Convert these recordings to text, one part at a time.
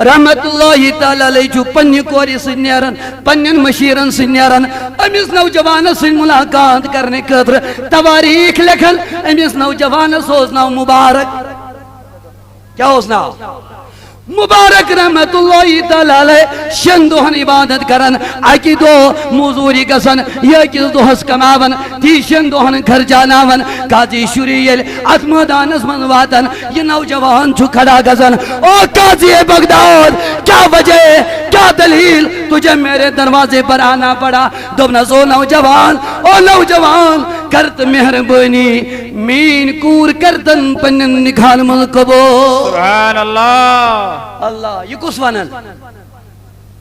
رحمت اللہ تعالی علیہ پنہ کوری سے نیران پنن مشیرن سے نیران امس نوجوان سے ملاقات کرنے خاطر تواریخ لکھن امس نوجوان سوز ناو مبارک کیا اس ناو مبارک رحمت اللہ تعالی علیہ شن دہن عبادت کرن اکی دو موزوری گسن یکس دہس کماون تی شن دہن گھر جاناون قاضی شریل ات میدانس من واتن یہ نوجوان چھو کھڑا گسن او قاضی بغداد کیا وجہ کیا دلیل تجھے میرے دروازے پر آنا پڑا دوبنا سو نوجوان او نوجوان کرت مہربانی مین کور کرتن پنن نکھال من قبول سبحان اللہ اللہ یہ کس ونن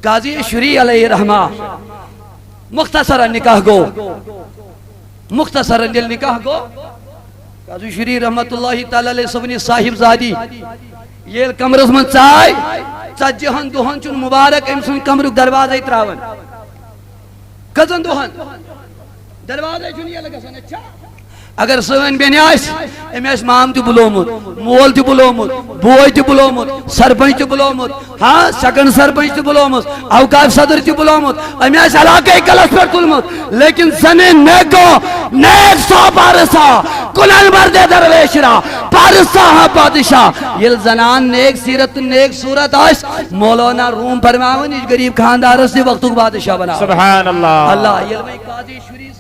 قاضی شریع علیہ رحمہ مختصرا نکاح گو مختصرا دل نکاح گو قاضی شریع رحمت اللہ تعالی علیہ سبنی صاحب زادی یہ کمرس من چائی چجہن دوہن چون مبارک امسن کمرک دروازہ تراون کزن دوہن دروازہ چون یہ لگا سن اچھا اگر سن بین آئیس امیس مام تی بلومت مول تی بلومت بوئی تی بلومت سرپنچ تی بلومت ہاں سکن سرپنچ تی بلومت اوقاف صدر تی بلومت امیس علاقہ کلس پر تلمت لیکن زنی نیکو نیک سو پارسا کلن بردے درویش را پارسا ہاں پادشاہ یہ زنان نیک سیرت نیک صورت آئیس مولانا روم فرماون اس غریب خاندار سے وقت کو بادشاہ بنا سبحان اللہ اللہ یہ میں قاضی شریع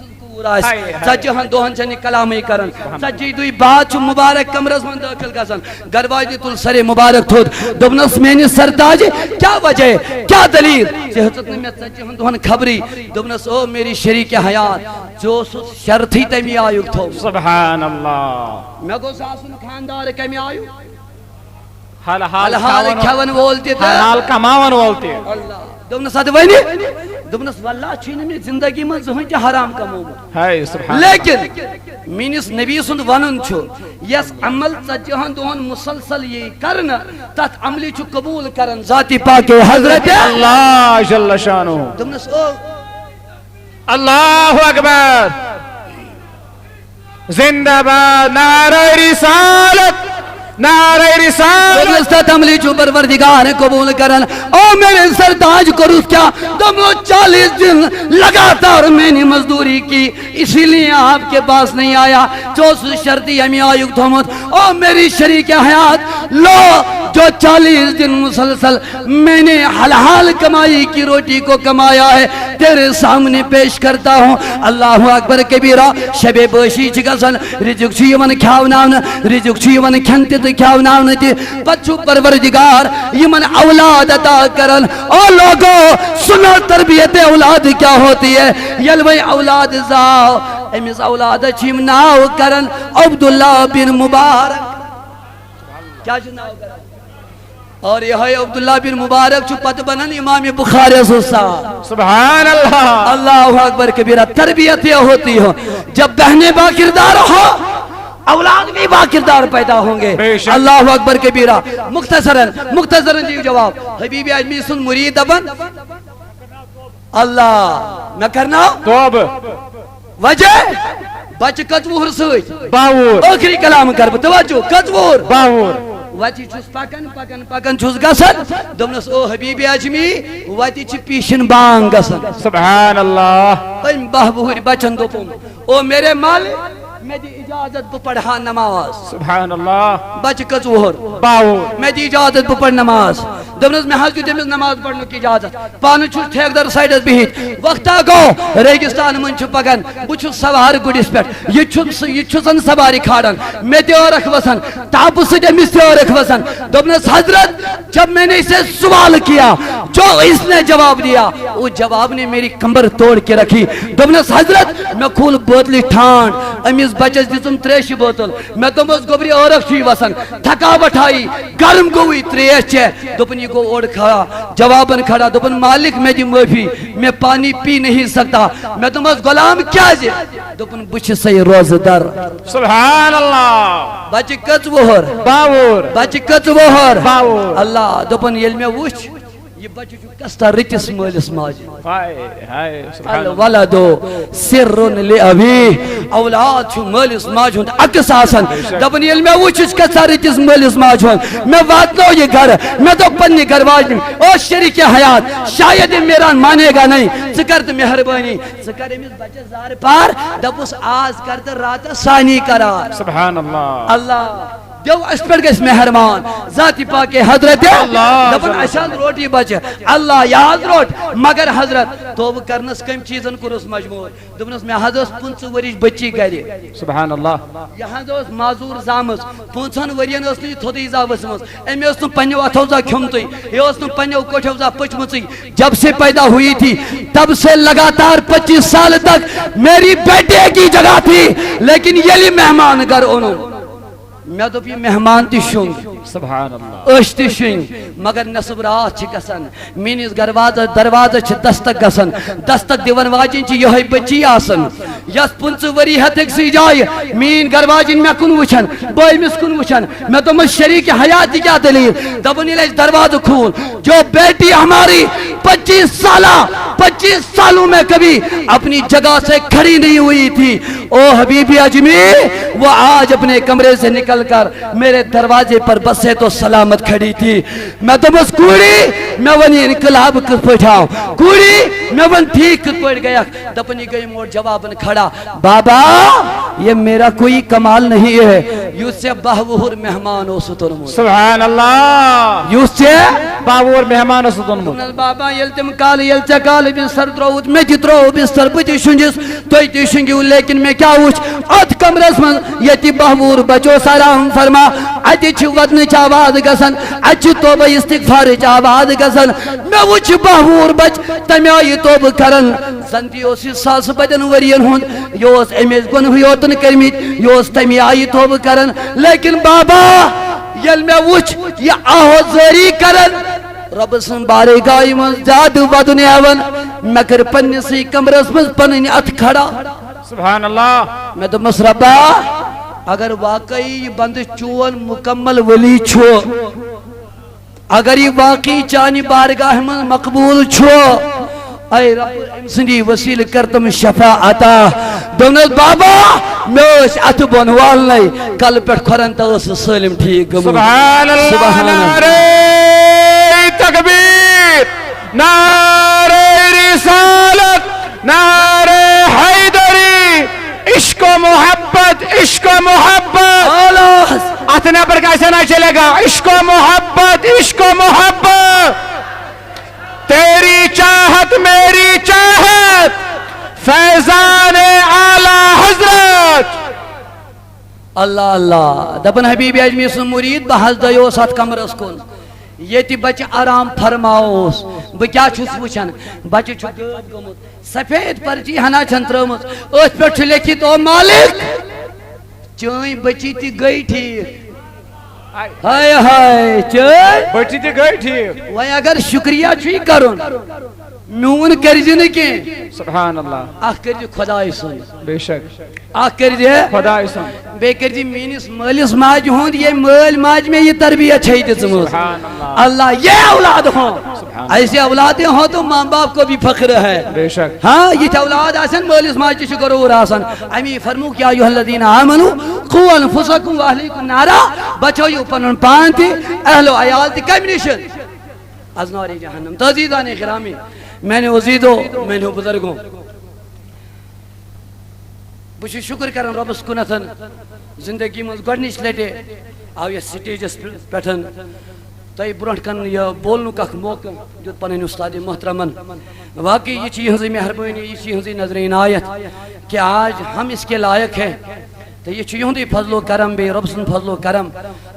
سجہن دوہن چنی کلامی کرن سجی دوی بات چو مبارک کمرز من داخل گسن گرواجی تل سر مبارک تھود دوبنس مینی سرتاج کیا وجہ کیا دلیل چہتت نے میں سجہن دوہن خبری دوبنس او میری شریک حیات جو شرطی تیمی آیوک تھو سبحان اللہ میں کو ساسن خاندار کمی آیوک حال کھون بولتے تھے حال کماون بولتے اللہ دوبنس آدھ وینی دوبنس واللہ چھینے میں زندگی میں زہن کے حرام کمو لیکن مینس نبی سند ونن چھو یس عمل سجہن دوہن مسلسل یہ کرنا تات عملی چھو قبول کرن ذاتی پاک حضرت اللہ جل شانو دوبنس او اللہ اکبر زندہ باد نعرہ رسالت نعرہ رسالت دوبنس عملی چھو پروردگار قبول کرن او میرے سرتاج کرس کیا دمو 40 دن لگاتار میں نے مزدوری کی اسی لئے آپ کے پاس نہیں آیا جو شرطی ہمیں آیوک تھومت او میری شریک حیات لو جو 40 دن مسلسل میں نے حلال کمائی کی روٹی کو کمایا ہے تیرے سامنے پیش کرتا ہوں اللہ اکبر کبیرہ شب باشی چکسن رزق چھی من کھاوناون رزق چھی من کھنتے تو کھاوناون تی بچو پروردگار یہ من اولاد عطا کرن او لوگو سنو تربیت اولاد کیا ہوتی ہے یلوی اولاد زاو امیز اولاد چیم ناو کرن عبداللہ بن مبارک کیا جناو کرن اور یہ ہے عبداللہ بن مبارک چھو پت بنن امام بخاری سوسا سبحان اللہ اللہ اکبر کبیرہ تربیت یہ ہوتی ہو جب بہنیں با کردار ہو اولاد بھی با کردار پیدا ہوں گے اللہ اکبر کبیرہ مختصراً جی جواب حبیب اجمی سن مرید ابن اللہ نہ کرنا توب وجہ بچ کتوہر سوچ باور آخری کلام کر توجہ کتوہر باور واتی چھس پکن چھس گسن دوبنس او حبیب اجمی واتی چھ پیشن بانگ گسن سبحان اللہ ان بہبوہر بچن دوپم او میرے مالک میں دی اجازت پڑھا نماز سبحان اللہ بچ کچوہر باور میں دی اجازت پڑھ نماز دوبنس میں حضرت دمز نماز پڑھنے کی اجازت پانو چھو ٹھیک در سائیڈز بہت وقتا گو ریگستان من چھو پکن بو چھو سوار گوڑیس پیٹ یہ چھو سن سواری کھاڑن میں تے اور اخوصن تاپو سے جمعیس تے اور اخوصن دوبنس حضرت جب میں نے اسے سوال کیا جو اس نے جواب دیا وہ جواب نے میری کمبر توڑ کے رکھی دوبنس حضرت میں کھول بوتلی ٹھانڈ امیز بچس دیتم تریشی بوتل میں تم اس گوبری اور اکشی وسن تھکا بٹھائی گرم گوئی تریش چے دوپنی کو اوڑ کھڑا جوابن کھڑا دوپن مالک میں دی معافی میں پانی پی نہیں سکتا میں تم اس غلام کیا جے دوپن بچ سی روز در سبحان اللہ بچ کچ وہر باور بچ کچ وہر باور اللہ دوپن یل میں وچ یہ بچہ کستا رتس مالس ماجہ ہائے ہائے سبحان اللہ الولد سر لأبی اولاد چھو مالس ماجہ ہند اکس آسن دبن یل میں وچھ کستا رتس مالس ماجہ ہند میں واتنو یہ گھر میں تو پنی گھر واجن او شریک حیات شاید میرا مانے گا نہیں ذکرت مہربانی ذکر امیز بچہ زار پار دبوس آز کرت رات ثانی قرار سبحان اللہ اللہ دیو اس پر گئس مہرمان ذاتی پاک حضرت دبن اشان روٹی بچہ اللہ یاد روٹ مگر حضرت توب کرنس کم چیزن کرس مجموع دبنس میں حضرت 15 ورش بچی گری سبحان اللہ یہاں دوست معذور زامس 15 ورین اس نے تھودی زا وسمس امی اس نے پنیو اتھوزا کھمتی یہ اس نے پنیو کوٹھوزا پچمتی جب سے پیدا ہوئی تھی تب سے لگاتار 25 سال تک میری بیٹے کی جگہ تھی لیکن یہ لی مہمان گر انہوں میں تو بھی مہمان تی شنگ سبحان اللہ اشتی شنگ مگر نصب رات چھ گسن مینیس دروازہ چھ دستک گسن دستک دیون واجن چھ یہ بچی آسن یس 15 وری ہے تک سی جائے مین گرواجن میں کن وچھن بائی مس کن وچھن میں تو مجھ شریک حیاتی کیا دلیل دبنی لیج دروازہ کھول جو بیٹی ہماری 25 سالوں میں کبھی اپنی جگہ سے کھڑی نہیں ہوئی تھی او حبیبی اجمی وہ آج اپنے کمرے سے نکل کر میرے دروازے پر بسے تو سلامت کھڑی تھی میں تو بس کوڑی میں ونی انقلاب کس پٹھاؤں کوڑی میں ون ٹھیک کس پٹھ گیا دپنی گئی موڑ جوابن کھڑا بابا یہ میرا کوئی کمال نہیں ہے یوں سے بہور مہمان ہو ستر مور سبحان اللہ یوں سے باور مہمان ستون مور بابا یلتم کال یلچا کال بن سر دروت میں جترو بن سر بتی شنجس توی تی شنگیو لیکن میں کیا وچ ات کمرس من یتی بہور بچو سلام فرما اتی چھ ودن چاواز گسن اچھ توبہ استغفار چاواز گسن میں وچ بہور بچ تمی آئی توبہ کرن زندی اسی ساس بدن ورین ہون یوس امیز گن ہویوتن کرمیت یوس تمی آئی توبہ کرن لیکن بابا یل میں وچ یہ آہوزاری کرن رب سن بارے گائی من زیاد ودن ایون میں کر پنی سی کمرس من پنی ات کھڑا سبحان اللہ میں تو مصربا اگر واقعی بند چون مکمل ولی چھو اگر یہ واقعی چانی بارگاہ من مقبول چھو اے رب امسنی وسیل کرتم شفاعتا دونت بابا میں اس ات بنوال نہیں کل پیٹ کھرن تا اس سلم ٹھیک سبحان اللہ نعرہ تکبیر نعرہ رسالت نعرہ حیدری عشق و محبت عشق و محبت اتنا پر کیسے نہ چلے گا عشق و محبت عشق و محبت تیری چاہت میری چاہت فیضان اعلی حضرت اللہ اللہ دبن حبیب اجمی سن مرید بحث دیو ساتھ کمرس کن یہ تی بچ آرام فرماؤس بکیا چھس وچھن بچ چھو گوب گمت سفید پرچی ہنا چھنترمت اس پر چھلے کی تو مالک چوئیں بچی تی گئی ٹھیک ہائے ہائے چوئیں بچی تی گئی ٹھیک وہ اگر شکریہ چھوئی کرن میون کرجی نکیں سبحان اللہ آخ کرجی خدای سن بے شک آخ کرجی خدای سن بے کرجی مینس مالس ماج ہوند یہ مال ماج میں یہ تربیت ہے سبحان اللہ اللہ یہ اولاد ہوں ایسے اولادیں ہوں تو ماں باپ کو بھی فخر ہے بے شک ہاں یہ اولاد آسن مالس ماج شکر اور آسن امی فرمو کیا ایوہ الذین آمنو قو انفسکم و اہلیکم نارا بچو یو پنن پانتی اہل و عیال تی کم نشد از ناری جہنم تعزیزان اکرامی میں نے عزیزو میں نے بزرگوں بچ شکر کرن ربس کنتن زندگی مز گۄڈنِچ لٹہِ آو یہ سٹیجس پٮ۪ٹھ تۄہہِ برونٛٹھ کن یہ بولنُک اکھ موقعہٕ دیُت پنٕنۍ اُستادِ محترمن واقعی یہ چھِ یِہٕنٛزٕے مہربٲنی یہ چھِ یِہٕنٛزٕے نظرِ عنایت کہ آج ہم اس کے لائق ہیں تو یہ چھِ یِہُنٛدٕے فضل و کرم بیٚیہِ رۄب سُنٛد فضل و کرم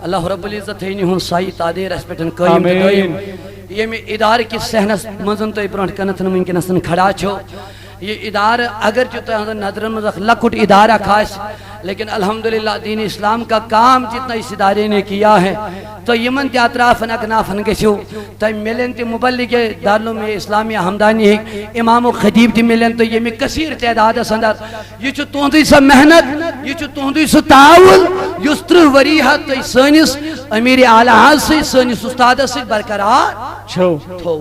اللہ رب العزت تھٲیِن یِہُنٛد سایہِ تادیر اَسہِ پٮ۪ٹھ قٲیِم تہٕ دٲیِم ییٚمہِ اِدارٕ کِس صحنس منٛز تُہۍ برونٛٹھ کنتھن وٕنکٮ۪نس کھڑا چھِو یہ ادارہ اگرچہ تہذیب نظر میں لکٹ ادارہ خاص لیکن الحمدللہ دین اسلام کا کام جتنا اس ادارے نے کیا ہے تو یمن تی اطرافن اکنافن گژھو تو ملن تی مبلغ دارالعلوم اسلامیہ ہمدانی امام و خطیب تی ملن تو یہ کثیر تعداد اندر یہ تہندی سا محنت یہ تہندی سا تعاون یس 30 وری تو سنس امیر اعلی سے سنس استاد سے برقرار چھو تھو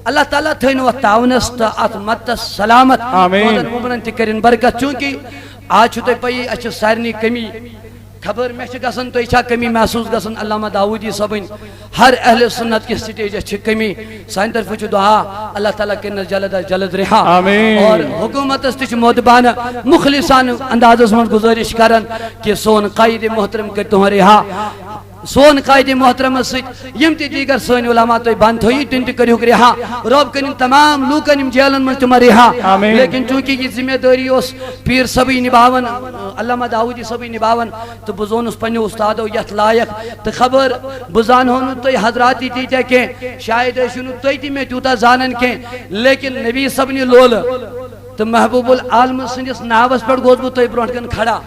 اللہ تعالیٰ تھینو تعاونس تا ات مدس سلامت آمین عمرن تہ کرن برکت چونکہ آج چھو تہ پئی اچھ سارنی کمی خبر میں گسن تو چھا کمی محسوس گسن علامہ داؤدی صبن ہر اہل سنت کی سٹیج چھ کمی سائن طرف چھ دعا اللہ تعالیٰ کرن جلد از جلد رہا آمین اور حکومت اس تچ مودبانہ مخلصان انداز من گزارش کرن کہ سون قائد محترم کر تمہارے رہا سون قائد محترم ست یم تی دیگر سون علماء تو بند ہوئی تن تی کریو رہا رب کرن تمام لوکن یم جیلن من تمہارے رہا لیکن چونکہ یہ ذمہ داری اس پیر سبھی نباون علامہ داؤدی سبھی نباون تو بزون اس پنی استادو یت لائق تو خبر بزان ہونو تو حضراتی تیتے کہ شاید شنو تو میں تیوتا زانن کے لیکن نبی سبنی لول تو محبوب العالم سنجس ناوس پر گوزبو تو برونٹ کن کھڑا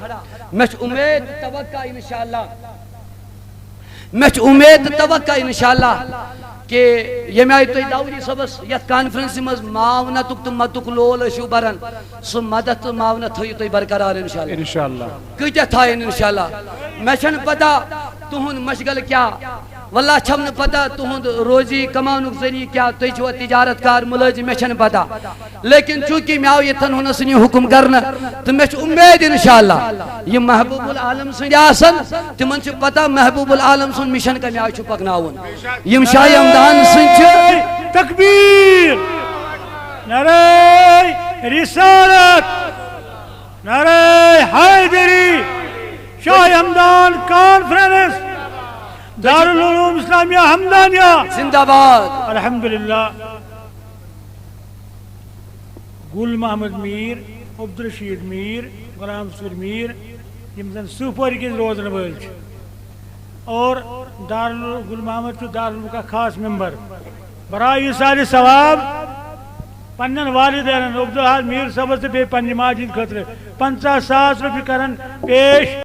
میں امید توقع انشاءاللہ میں امید توقع انشاءاللہ کہ یہ میں آئی تو داؤدی صبس یت کانفرنسی مز معاونتک تو مدک لول شو برن سو مدد معاونت ہوئی تو برقرار انشاءاللہ کیجا تھا انشاءاللہ میں چھن پتا تہن مشغل کیا واللہ چھم پتا تہند روزی کمانک ذریعہ کیا تو چھو تجارت کار ملازم میں چھن پتا لیکن چونکہ میں آؤ یہ تن ہونا سنی حکم کرنا تو میں چھ امید انشاءاللہ یہ محبوب العالم سن آسن تو من چھ پتا محبوب العالم سن مشن کا میں آؤ چھ پکناون یم شاہ ہمدان سن چھ تکبیر نعرہ رسالت نعرہ حیدری شاہ ہمدان کانفرنس دارالعلوم اسلامیہ ہمدانیہ زندہ باد الحمدللہ گل محمد میر عبدالرشید میر غلام سور میر یم زن سوپور کے روزن ول اور گل محمد چھ دارالعلوم کا خاص ممبر برائے سال ثواب پنن والدین عبدالحاد میر صاحب سے بے پنج ماجد خطر 50,000 روپیہ کرن پیش